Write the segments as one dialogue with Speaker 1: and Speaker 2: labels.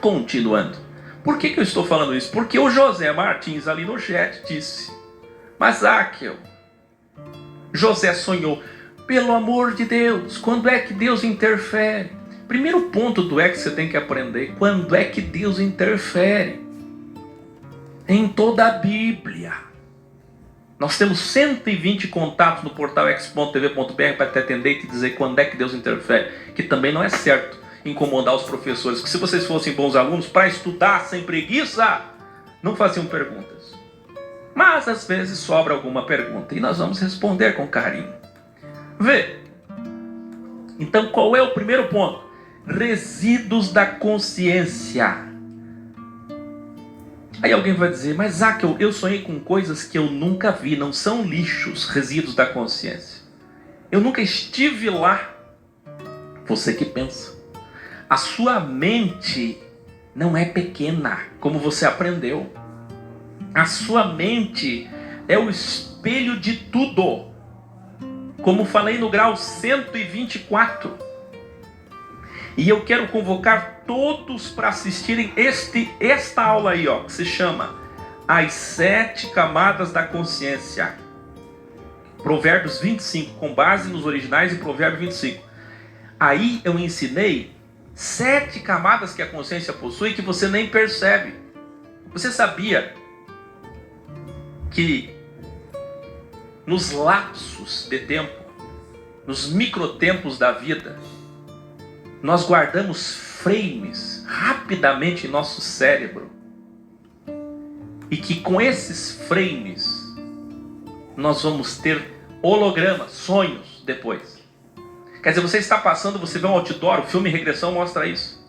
Speaker 1: Continuando. Por que eu estou falando isso? Porque o José Martins ali no chat disse: mas Áquel, José sonhou. Pelo amor de Deus, quando é que Deus interfere? Primeiro ponto do que você tem que aprender: quando é que Deus interfere? Em toda a Bíblia. Nós temos 120 contatos no portal x.tv.br para te atender e te dizer quando é que Deus interfere. Que também não é certo incomodar os professores, que se vocês fossem bons alunos, para estudar sem preguiça, não faziam perguntas. Mas às vezes sobra alguma pergunta e nós vamos responder com carinho. Vê. Então qual é o primeiro ponto? Resíduos da consciência. Aí alguém vai dizer: mas Áquel, eu sonhei com coisas que eu nunca vi, não são lixos, resíduos da consciência. Eu nunca estive lá. Você que pensa. A sua mente não é pequena, como você aprendeu. A sua mente é o espelho de tudo. Como falei no grau 124. E eu quero convocar todos para assistirem esta aula aí, que se chama As 7 Camadas da Consciência. Provérbios 25, com base nos originais em Provérbios 25. Aí eu ensinei 7 camadas que a consciência possui que você nem percebe. Você sabia que nos lapsos de tempo, nos microtempos da vida, nós guardamos frames rapidamente em nosso cérebro, e que com esses frames nós vamos ter hologramas, sonhos depois. Quer dizer, você está passando, você vê um outdoor, o filme Regressão mostra isso.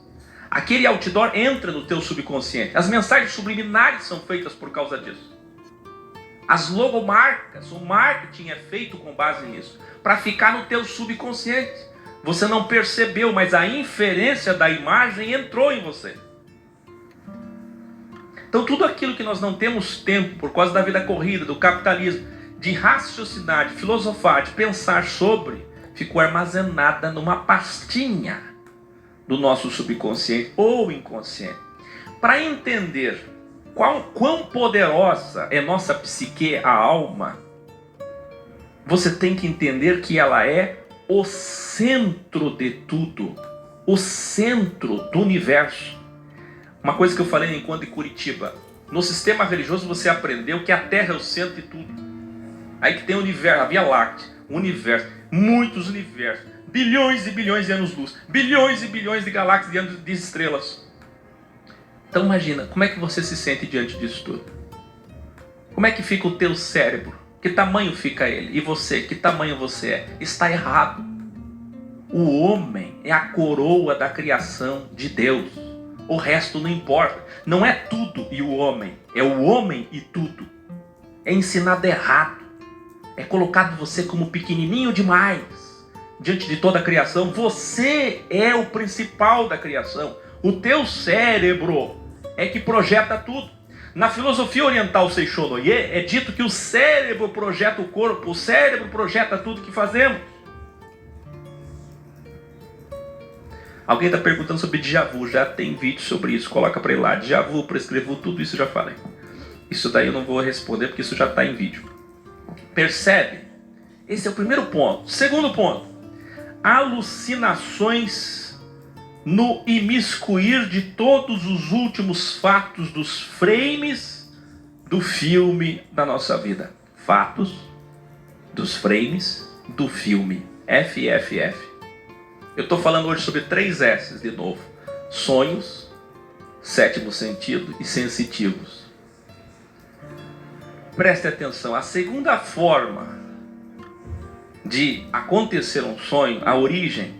Speaker 1: Aquele outdoor entra no teu subconsciente. As mensagens subliminares são feitas por causa disso. As logomarcas, o marketing é feito com base nisso, para ficar no teu subconsciente. Você não percebeu, mas a inferência da imagem entrou em você. Então tudo aquilo que nós não temos tempo, por causa da vida corrida, do capitalismo, de raciocinar, de filosofar, de pensar sobre, ficou armazenada numa pastinha do nosso subconsciente ou inconsciente. Para entender quão poderosa é nossa psique, a alma, você tem que entender que ela é o centro de tudo, o centro do universo. Uma coisa que eu falei enquanto em Curitiba: no sistema religioso você aprendeu que a Terra é o centro de tudo. Aí que tem o universo, a Via Láctea, o universo, muitos universos, bilhões e bilhões de anos-luz, bilhões e bilhões de galáxias de estrelas. Então imagina, como é que você se sente diante disso tudo? Como é que fica o teu cérebro? Que tamanho fica ele? E você, que tamanho você é? Está errado. O homem é a coroa da criação de Deus. O resto não importa. Não é tudo e o homem. É o homem e tudo. É ensinado errado. É colocado você como pequenininho demais diante de toda a criação. Você é o principal da criação. O teu cérebro é que projeta tudo. Na filosofia oriental Seixonoye é dito que o cérebro projeta o corpo, o cérebro projeta tudo que fazemos. Alguém está perguntando sobre déjà vu, já tem vídeo sobre isso, coloca para ele lá. Déjà vu, prescrevo, tudo isso eu já falei. Isso daí eu não vou responder porque isso já está em vídeo. Percebe? Esse é o primeiro ponto. Segundo ponto: alucinações no imiscuir de todos os últimos fatos dos frames do filme da nossa vida. Fatos dos frames do filme. FFF. Eu estou falando hoje sobre 3 S's de novo: sonhos, sétimo sentido e sensitivos. Preste atenção, a segunda forma de acontecer um sonho, a origem,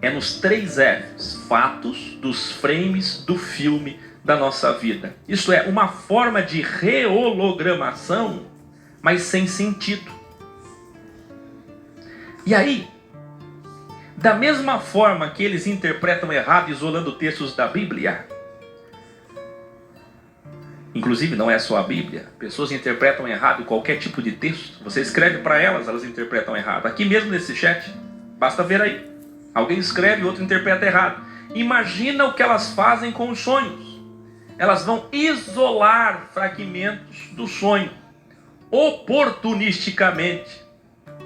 Speaker 1: é nos 3 F's: fatos dos frames do filme da nossa vida. Isso é uma forma de rehologramação, mas sem sentido. E aí, da mesma forma que eles interpretam errado, isolando textos da Bíblia, inclusive não é só a Bíblia, pessoas interpretam errado qualquer tipo de texto. Você escreve para elas, elas interpretam errado. Aqui mesmo nesse chat, basta ver aí. Alguém escreve, outro interpreta errado. Imagina o que elas fazem com os sonhos. Elas vão isolar fragmentos do sonho, oportunisticamente,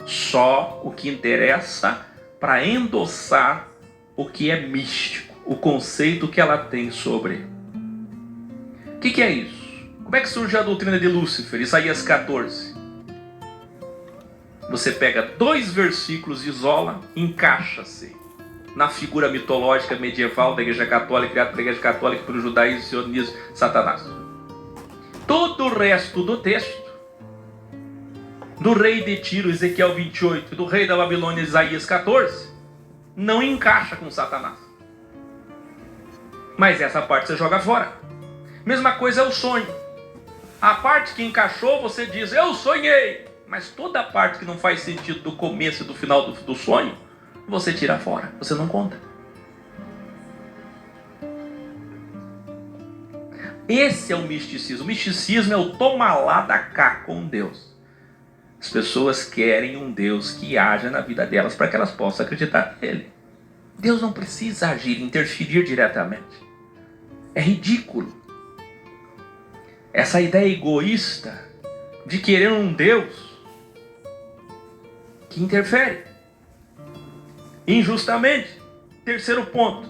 Speaker 1: só o que interessa para endossar o que é místico, o conceito que ela tem sobre. O que é isso? Como é que surge a doutrina de Lúcifer? Isaías 14. Você pega 2 versículos, isola, encaixa-se na figura mitológica medieval da Igreja Católica, criada pela Igreja Católica, pelo judaísmo, sionismo, Satanás. Todo o resto do texto, do rei de Tiro, Ezequiel 28, do rei da Babilônia, Isaías 14, não encaixa com Satanás. Mas essa parte você joga fora. Mesma coisa é o sonho. A parte que encaixou, você diz, eu sonhei. Mas toda a parte que não faz sentido do começo e do final do sonho, você tira fora, você não conta. Esse é o misticismo. O misticismo é o toma lá da cá com Deus. As pessoas querem um Deus que haja na vida delas para que elas possam acreditar nele. Deus não precisa agir, interferir diretamente. É ridículo. Essa ideia egoísta de querer um Deus que interfere injustamente. Terceiro ponto: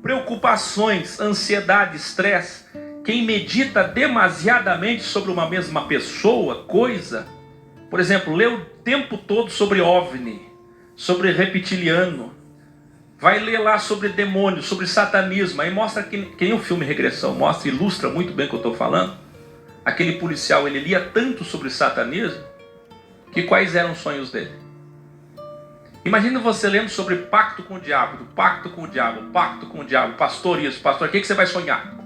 Speaker 1: preocupações, ansiedade, estresse. Quem medita demasiadamente sobre uma mesma pessoa, coisa, por exemplo, lê o tempo todo sobre OVNI, sobre reptiliano, vai ler lá sobre demônio, sobre satanismo, aí mostra que nem o filme Regressão mostra, ilustra muito bem o que eu estou falando. Aquele policial, ele lia tanto sobre satanismo, que quais eram os sonhos dele? Imagina você lendo sobre pacto com o diabo, pacto com o diabo, pacto com o diabo, pastor isso, pastor, o que você vai sonhar?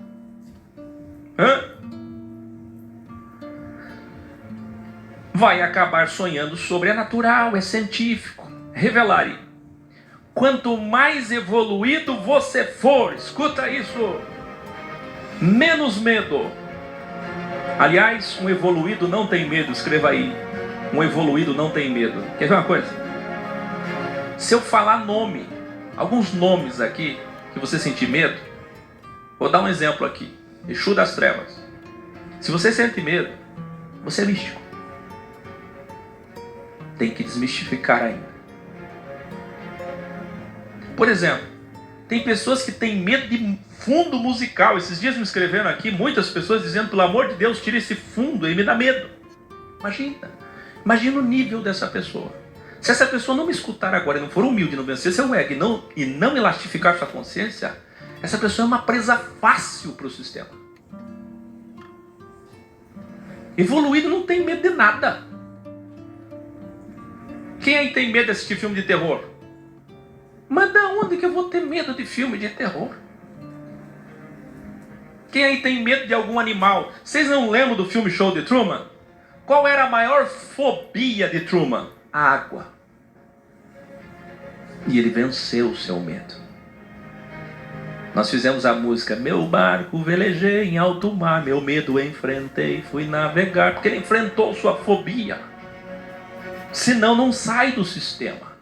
Speaker 1: Vai acabar sonhando sobre é natural, é científico, revelaria. Quanto mais evoluído você for, escuta isso, menos medo. Aliás, um evoluído não tem medo, escreva aí. Um evoluído não tem medo. Quer ver uma coisa? Se eu falar nome, alguns nomes aqui, que você sentir medo, vou dar um exemplo aqui. Exu das Trevas. Se você sente medo, você é místico. Tem que desmistificar ainda. Por exemplo, tem pessoas que têm medo de fundo musical. Esses dias me escreveram aqui, muitas pessoas dizendo, pelo amor de Deus, tira esse fundo, ele me dá medo. Imagina o nível dessa pessoa. Se essa pessoa não me escutar agora e não for humilde, não vencer seu ego e não elastificar sua consciência, essa pessoa é uma presa fácil para o sistema. Evoluído não tem medo de nada. Quem aí tem medo de assistir filme de terror? Mas da onde que eu vou ter medo de filme de terror? Quem aí tem medo de algum animal? Vocês não lembram do filme Show de Truman? Qual era a maior fobia de Truman? A água. E ele venceu o seu medo. Nós fizemos a música Meu barco velejei em alto mar, meu medo enfrentei, fui navegar, porque ele enfrentou sua fobia. Senão não sai do sistema.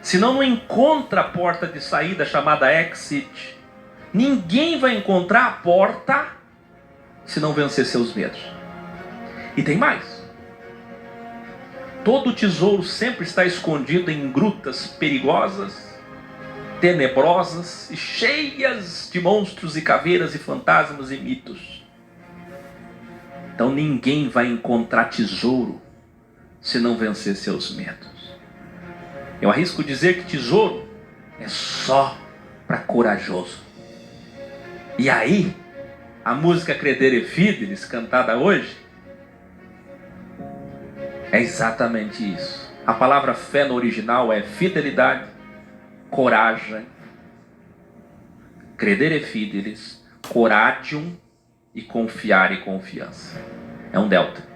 Speaker 1: Senão não encontra a porta de saída chamada exit. Ninguém vai encontrar a porta se não vencer seus medos. E tem mais. Todo tesouro sempre está escondido em grutas perigosas, tenebrosas e cheias de monstros e caveiras e fantasmas e mitos. Então ninguém vai encontrar tesouro se não vencer seus medos. Eu arrisco dizer que tesouro é só para corajoso. E aí, a música Credere Fidelis, cantada hoje, é exatamente isso. A palavra fé no original é fidelidade, coragem, Credere Fidelis, coradium e confiar e confiança. É um delta.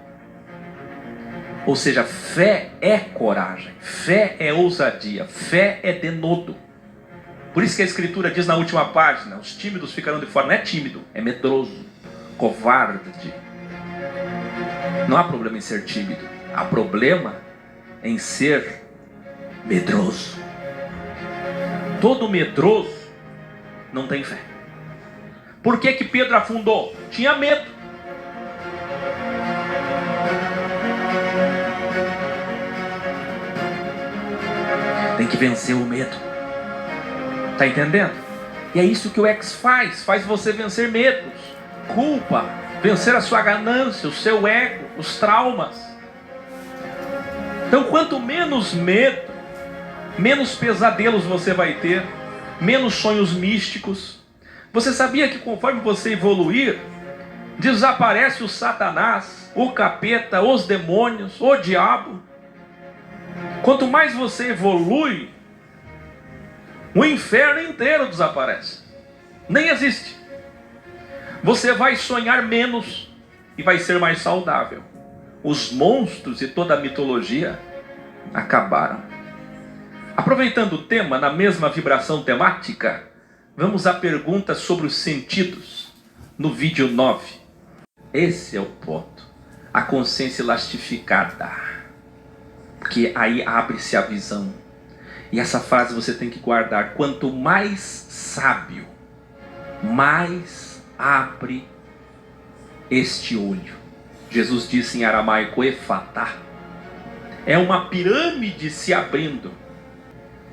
Speaker 1: Ou seja, fé é coragem, fé é ousadia, fé é denodo. Por isso que a Escritura diz na última página, os tímidos ficarão de fora. Não é tímido, é medroso, covarde. Não há problema em ser tímido, há problema em ser medroso. Todo medroso não tem fé. Por que que Pedro afundou? Tinha medo. Tem que vencer o medo. Está entendendo? E é isso que o X faz você vencer medos, culpa, vencer a sua ganância, o seu ego, os traumas. Então, quanto menos medo, menos pesadelos você vai ter, menos sonhos místicos. Você sabia que conforme você evoluir, desaparece o Satanás, o capeta, os demônios, o diabo? Quanto mais você evolui, o inferno inteiro desaparece. Nem existe. Você vai sonhar menos e vai ser mais saudável. Os monstros e toda a mitologia acabaram. Aproveitando o tema, na mesma vibração temática, vamos à pergunta sobre os sentidos, no vídeo 9. Esse é o ponto. A consciência elastificada. Porque aí abre-se a visão. E essa frase você tem que guardar. Quanto mais sábio, mais abre este olho. Jesus disse em aramaico, efatá. É uma pirâmide se abrindo.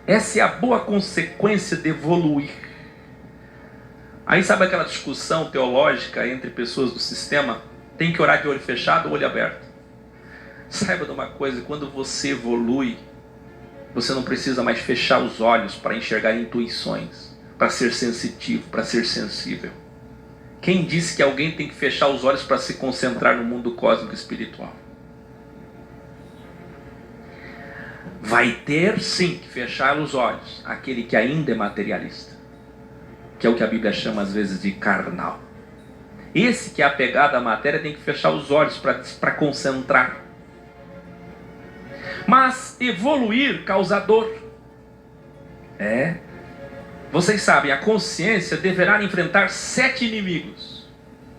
Speaker 1: Essa é a boa consequência de evoluir. Aí sabe aquela discussão teológica entre pessoas do sistema? Tem que orar de olho fechado ou olho aberto? Saiba de uma coisa, quando você evolui, você não precisa mais fechar os olhos para enxergar intuições, para ser sensitivo, para ser sensível. Quem disse que alguém tem que fechar os olhos para se concentrar no mundo cósmico espiritual? Vai ter sim que fechar os olhos aquele que ainda é materialista, que é o que a Bíblia chama às vezes de carnal. Esse que é apegado à matéria tem que fechar os olhos para concentrar. Mas evoluir causa dor. Vocês sabem, a consciência deverá enfrentar 7 inimigos.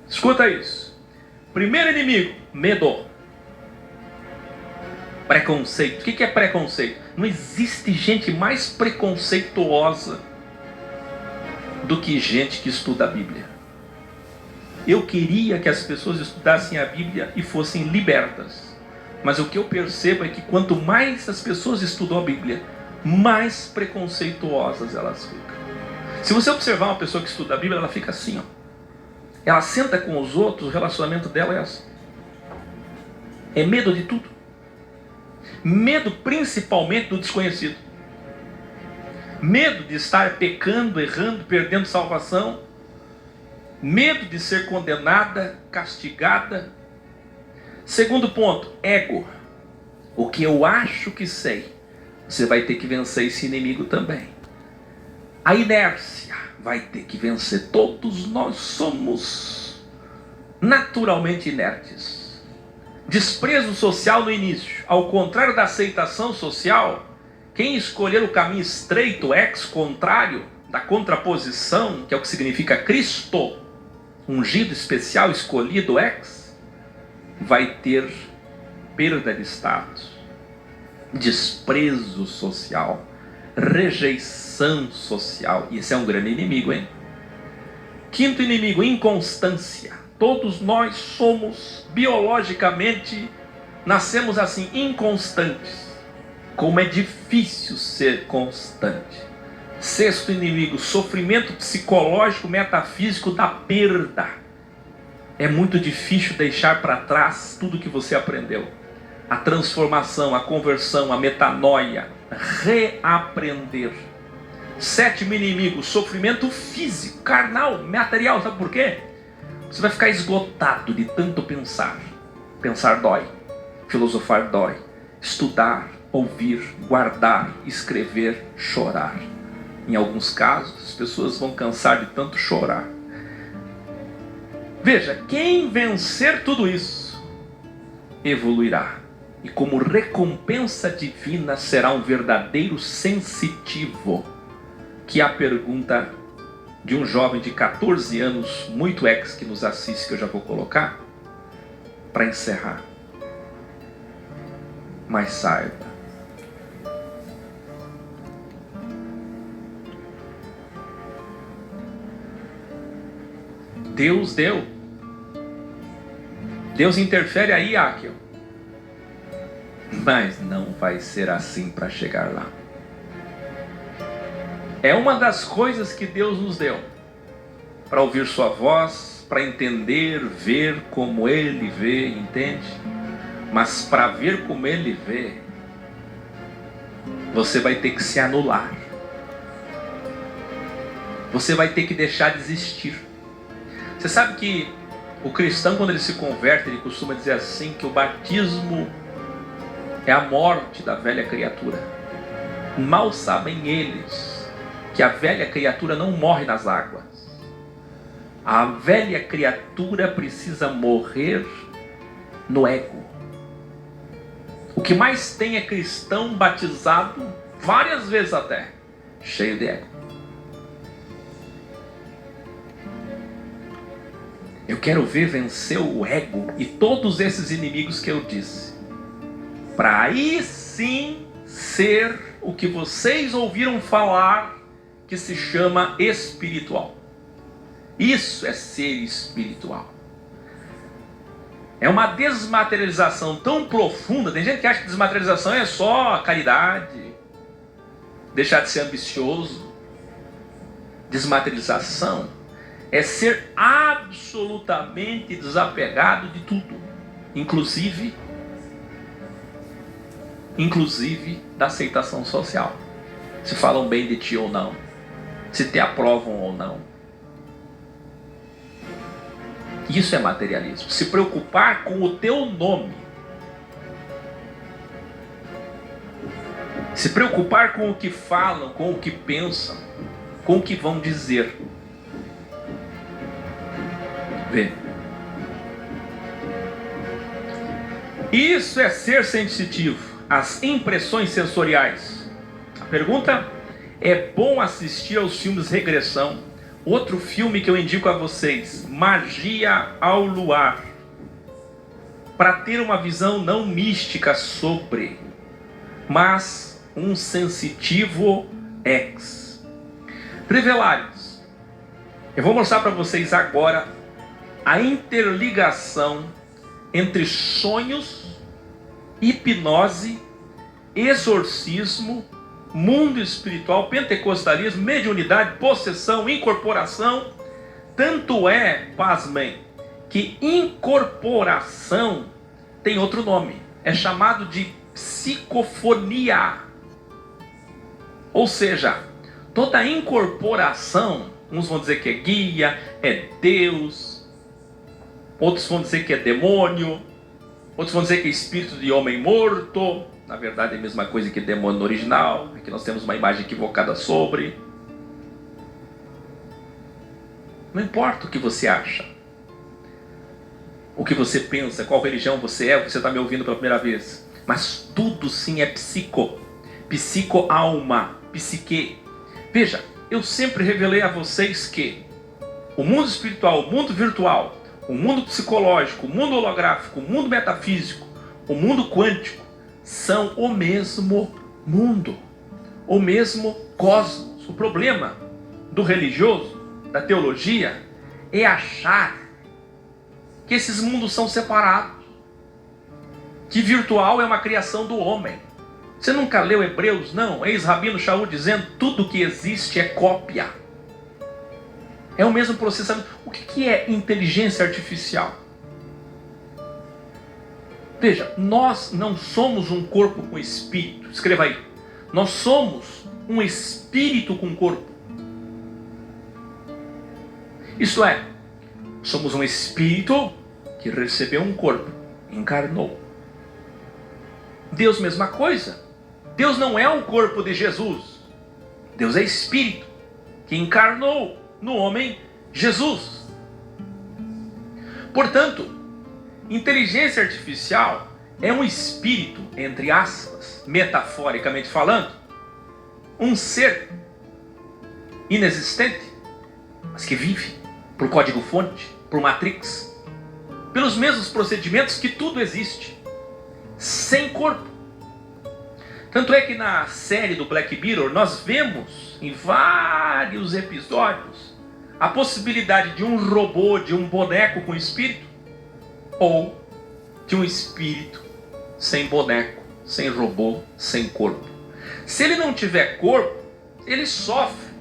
Speaker 1: Escuta isso. Primeiro inimigo, medo. Preconceito. O que é preconceito? Não existe gente mais preconceituosa do que gente que estuda a Bíblia. Eu queria que as pessoas estudassem a Bíblia e fossem libertas. Mas o que eu percebo é que quanto mais as pessoas estudam a Bíblia, mais preconceituosas elas ficam. Se você observar uma pessoa que estuda a Bíblia, ela fica assim, ó. Ela senta com os outros, o relacionamento dela é assim. É medo de tudo. Medo principalmente do desconhecido. Medo de estar pecando, errando, perdendo salvação. Medo de ser condenada, castigada. Segundo ponto, ego. O que eu acho que sei. Você vai ter que vencer esse inimigo também. A inércia vai ter que vencer. Todos nós somos naturalmente inertes. Desprezo social no início. Ao contrário da aceitação social, quem escolher o caminho estreito, ex-contrário, da contraposição, que é o que significa Cristo, ungido especial, escolhido, ex, vai ter perda de status, desprezo social, rejeição social. E esse é um grande inimigo, hein? Quinto inimigo, inconstância. Todos nós somos biologicamente, nascemos assim, inconstantes. Como é difícil ser constante. Sexto inimigo, sofrimento psicológico, metafísico da perda. É muito difícil deixar para trás tudo que você aprendeu. A transformação, a conversão, a metanoia, reaprender. Sétimo inimigo, sofrimento físico, carnal, material. Sabe por quê? Você vai ficar esgotado de tanto pensar. Pensar dói, filosofar dói, estudar, ouvir, guardar, escrever, chorar. Em alguns casos, as pessoas vão cansar de tanto chorar. Veja, quem vencer tudo isso, evoluirá. E como recompensa divina será um verdadeiro sensitivo. Que é a pergunta de um jovem de 14 anos, muito ex, que nos assiste, que eu já vou colocar, para encerrar. Mas saiba, Deus deu. Deus interfere aí, Áquil. Mas não vai ser assim para chegar lá. É uma das coisas que Deus nos deu, para ouvir sua voz, para entender, ver como Ele vê, entende? Mas para ver como Ele vê, você vai ter que se anular. Você vai ter que deixar de existir. Você sabe que o cristão, quando ele se converte, ele costuma dizer assim, que o batismo é a morte da velha criatura. Mal sabem eles que a velha criatura não morre nas águas. A velha criatura precisa morrer no ego. O que mais tem é cristão batizado, várias vezes até, cheio de ego. Eu quero ver vencer o ego e todos esses inimigos que eu disse, para aí sim ser o que vocês ouviram falar, que se chama espiritual. Isso é ser espiritual. É uma desmaterialização tão profunda. Tem gente que acha que desmaterialização é só caridade, deixar de ser ambicioso. Desmaterialização é ser absolutamente desapegado de tudo, inclusive da aceitação social. Se falam bem de ti ou não, se te aprovam ou não. Isso é materialismo. Se preocupar com o teu nome. Se preocupar com o que falam, com o que pensam, com o que vão dizer. Vê. Isso é ser sensitivo às impressões sensoriais. A pergunta: é bom assistir aos filmes Regressão? Outro filme que eu indico a vocês, Magia ao Luar, para ter uma visão não mística sobre, mas um sensitivo ex. Revelares. Eu vou mostrar para vocês agora a interligação entre sonhos, hipnose, exorcismo, mundo espiritual, pentecostalismo, mediunidade, possessão, incorporação. Tanto é, pasmem, que incorporação tem outro nome. É chamado de psicofonia. Ou seja, toda incorporação, uns vão dizer que é guia, é Deus, outros vão dizer que é demônio, outros vão dizer que é espírito de homem morto. Na verdade é a mesma coisa que demônio no original, é que nós temos uma imagem equivocada sobre. Não importa o que você acha, o que você pensa, qual religião você é, você está me ouvindo pela primeira vez, mas tudo sim é psico-alma, psique. Veja, eu sempre revelei a vocês que o mundo espiritual, o mundo virtual, o mundo psicológico, o mundo holográfico, o mundo metafísico, o mundo quântico, são o mesmo mundo, o mesmo cosmos. O problema do religioso, da teologia, é achar que esses mundos são separados, que virtual é uma criação do homem. Você nunca leu Hebreus? Não. Ex-rabino Shaul dizendo: tudo que existe é cópia, é o mesmo processamento. O que é inteligência artificial? Veja, nós não somos um corpo com espírito. Escreva aí. Nós somos um espírito com corpo. Isto é, somos um espírito que recebeu um corpo, encarnou. Deus, mesma coisa. Deus não é o corpo de Jesus. Deus é espírito que encarnou no homem Jesus. Portanto, inteligência artificial é um espírito, entre aspas, metaforicamente falando, um ser inexistente, mas que vive por código-fonte, por matrix, pelos mesmos procedimentos que tudo existe, sem corpo. Tanto é que na série do Black Mirror nós vemos em vários episódios a possibilidade de um robô, de um boneco com espírito, ou de um espírito sem boneco, sem robô, sem corpo. Se ele não tiver corpo, ele sofre.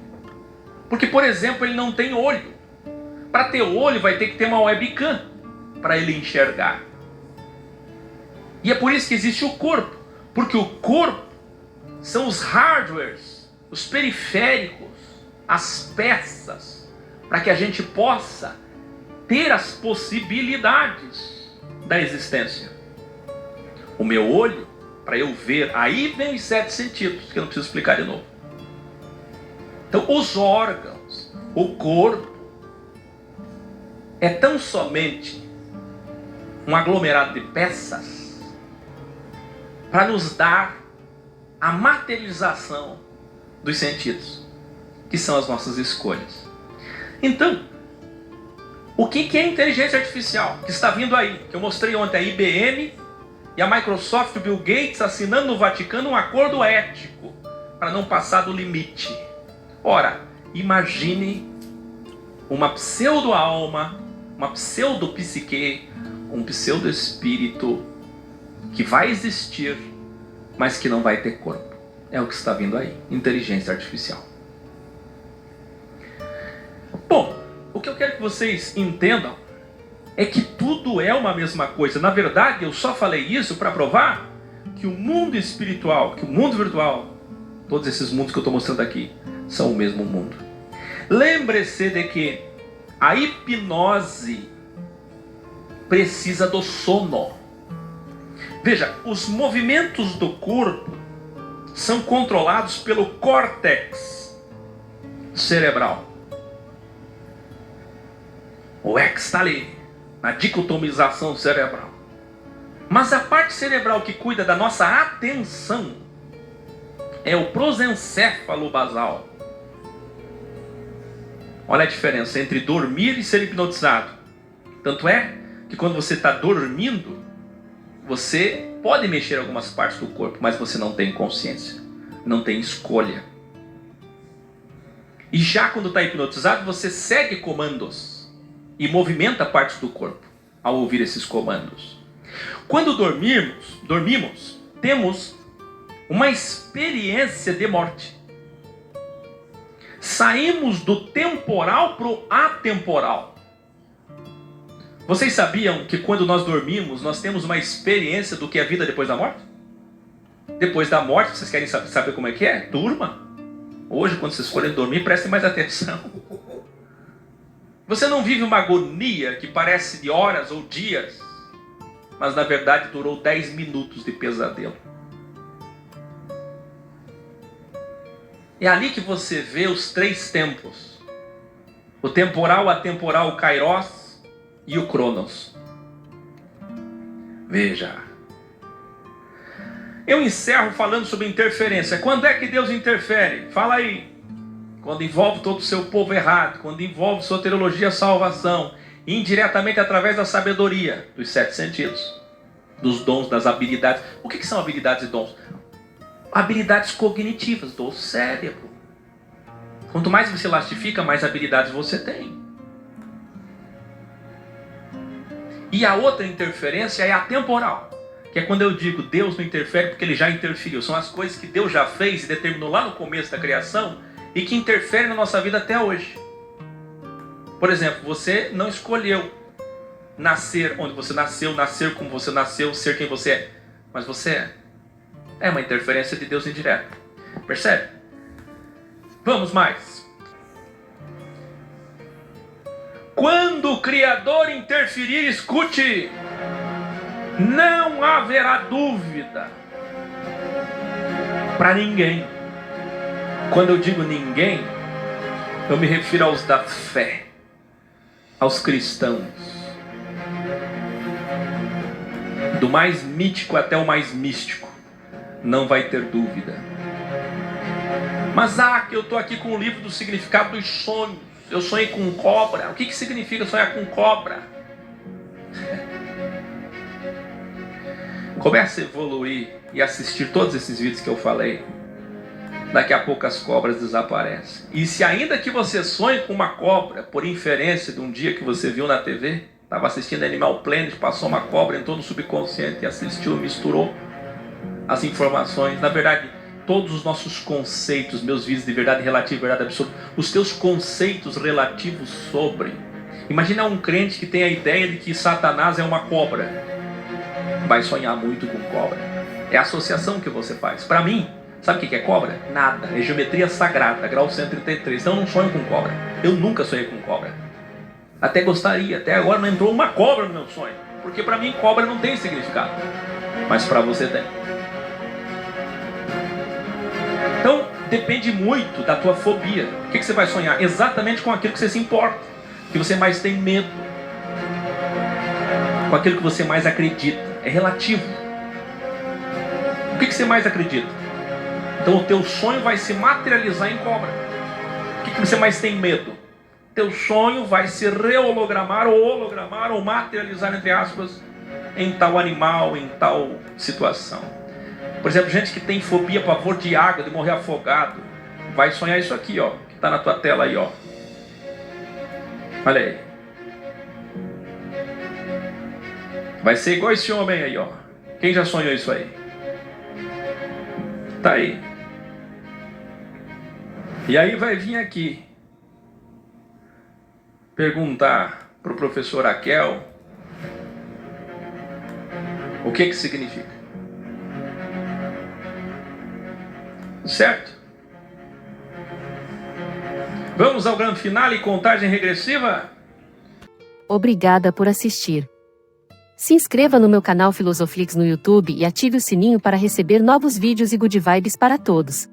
Speaker 1: Porque, por exemplo, ele não tem olho. Para ter olho, vai ter que ter uma webcam para ele enxergar. E é por isso que existe o corpo. Porque o corpo são os hardwares, os periféricos, as peças, para que a gente possa ter as possibilidades da existência. O meu olho, para eu ver, aí vem os 7 sentidos, que eu não preciso explicar de novo. Então, os órgãos, o corpo, é tão somente um aglomerado de peças para nos dar a materialização dos sentidos, que são as nossas escolhas. Então, o que é inteligência artificial que está vindo aí? Que eu mostrei ontem, a IBM e a Microsoft, o Bill Gates assinando no Vaticano um acordo ético para não passar do limite. Ora, imagine uma pseudo-alma, uma pseudo-psique, um pseudo-espírito que vai existir, mas que não vai ter corpo. É o que está vindo aí, inteligência artificial. Bom, o que eu quero que vocês entendam é que tudo é uma mesma coisa. Na verdade, eu só falei isso para provar que o mundo espiritual, que o mundo virtual, todos esses mundos que eu estou mostrando aqui, são o mesmo mundo. Lembre-se de que a hipnose precisa do sono. Veja, os movimentos do corpo são controlados pelo córtex cerebral. O X está ali, na dicotomização cerebral. Mas a parte cerebral que cuida da nossa atenção é o prosencéfalo basal. Olha a diferença entre dormir e ser hipnotizado. Tanto é que quando você está dormindo, você pode mexer algumas partes do corpo, mas você não tem consciência, não tem escolha. E já quando está hipnotizado, você segue comandos e movimenta partes do corpo ao ouvir esses comandos. Quando dormimos, temos uma experiência de morte. Saímos do temporal para o atemporal. Vocês sabiam que quando nós dormimos, nós temos uma experiência do que é a vida depois da morte? Depois da morte, vocês querem saber como é que é? Durma. Hoje, quando vocês forem dormir, prestem mais atenção. Você não vive uma agonia que parece de horas ou dias, mas na verdade durou 10 minutos de pesadelo. É ali que você vê os 3 tempos. O temporal, o atemporal, o kairos e o cronos. Veja. Eu encerro falando sobre interferência. Quando é que Deus interfere? Fala aí. Quando envolve todo o seu povo errado, quando envolve soteriologia, salvação, indiretamente através da sabedoria, dos 7 sentidos, dos dons, das habilidades. O que são habilidades e dons? Habilidades cognitivas do cérebro. Quanto mais você elastifica, mais habilidades você tem. E a outra interferência é a temporal, que é quando eu digo Deus não interfere porque Ele já interferiu. São as coisas que Deus já fez e determinou lá no começo da criação e que interferem na nossa vida até hoje. Por exemplo, você não escolheu nascer onde você nasceu, nascer como você nasceu, ser quem você é, mas você é. É uma interferência de Deus indireta. Percebe? Vamos mais. Quando o Criador interferir, escute, não haverá dúvida para ninguém. Quando eu digo ninguém, eu me refiro aos da fé, aos cristãos, do mais mítico até o mais místico. Não vai ter dúvida. Mas que eu estou aqui com o livro do significado dos sonhos. Eu sonhei com cobra. O que significa sonhar com cobra? Comece a evoluir e assistir todos esses vídeos que eu falei. daqui a pouco as cobras desaparecem. E se ainda que você sonhe com uma cobra, por inferência de um dia que você viu na TV, estava assistindo Animal Planet, passou uma cobra, entrou no subconsciente e assistiu, misturou as informações. Na verdade, todos os nossos conceitos, meus vídeos de verdade relativa, verdade absoluta, os teus conceitos relativos sobre. Imagina um crente que tem a ideia de que Satanás é uma cobra. Vai sonhar muito com cobra. É a associação que você faz. Para mim, sabe o que é cobra? Nada. É geometria sagrada, grau 133. Então eu não sonho com cobra. Eu nunca sonhei com cobra. Até gostaria. Até agora não entrou uma cobra no meu sonho. Porque para mim cobra não tem significado. Mas para você tem. Então depende muito da tua fobia. O que você vai sonhar? Exatamente com aquilo que você se importa. Que você mais tem medo. Com aquilo que você mais acredita. É relativo. O que você mais acredita? Então o teu sonho vai se materializar em cobra. O que você mais tem medo? Teu sonho vai se rehologramar ou hologramar ou materializar, entre aspas, em tal animal, em tal situação. Por exemplo, gente que tem fobia, pavor de água, de morrer afogado, vai sonhar isso aqui, ó, que está na tua tela aí, ó. Olha aí. Vai ser igual esse homem aí, ó. Quem já sonhou isso aí? Tá aí. E aí vai vir aqui perguntar para o professor Raquel o que significa. Certo? Vamos ao grande final e contagem regressiva?
Speaker 2: Obrigada por assistir. Se inscreva no meu canal Filosoflix no YouTube e ative o sininho para receber novos vídeos e good vibes para todos.